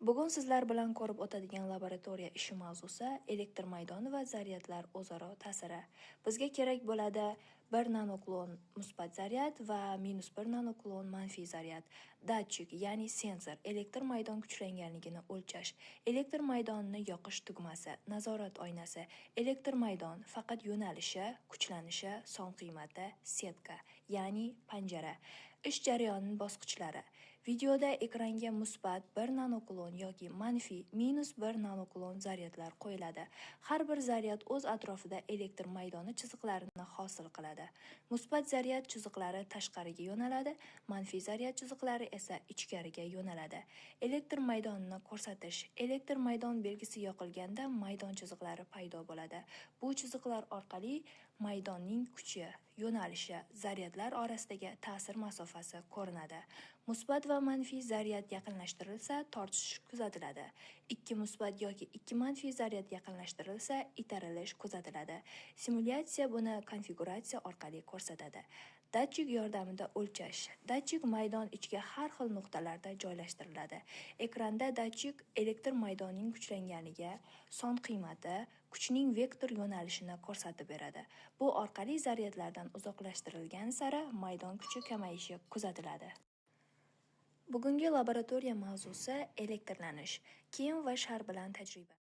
Bugun sizlar bilan ko'rib o'tadigan laboratoriya ishi mavzusi elektr maydoni va zaryadlar o'zaro ta'siri. Bizga kerak bo'ladi 1 nanokulon musbat zaryad va -1 nanokulon manfiy zaryad. Datchik, ya'ni sensor, elektr maydon kuchlanganligini o'lchash, elektr maydonini yoqish tugmasi, nazorat oynasi, elektr maydon faqat yo'nalishi, kuchlanishi, son qiymati, setka, ya'ni panjara. Ish jarayonining bosqichlari. Videoda ekranga musbat 1 nanokulon yoki manfiy -1 nanokulon zaryadlar qo'yiladi. Har bir zaryad o'z atrofida elektr maydoni chiziqlarini hosil qiladi. Musbat zaryad chiziqlari tashqariga yo'naladi, manfiy zaryad chiziqlari esa ichkariga yo'naladi. Elektr maydonini ko'rsatish. Elektr maydon belgisi yoqilganda maydon chiziqlari paydo bo'ladi. Bu chiziqlar orqali maydonning kuchi, yo'nalishi, zaryadlar orasidagi ta'sir masofasi ko'rinadi. Musbat va manfiy zaryad yaqinlashtirilsa, tortishish kuzatiladi. 2 musbat yoki 2 manfiy zaryad yaqinlashtirilsa, itarilish kuzatiladi. Simulyatsiya buni konfiguratsiya orqali ko'rsatadi. Datchik yordamida o'lchash. Datchik maydon ichiga har xil nuqtalarda joylashtiriladi. Ekranda datchik elektr maydonning kuchlanganligi, son qiymati, kuchning vektor yo'nalishini ko'rsatib beradi. Bu orqali zaryadlardan uzoqlashtirilgan sari maydon kuchi kamayishi kuzatiladi. Bugungi laboratoriya mavzusi elektrlanish, kiyim va shar bilan tajriba.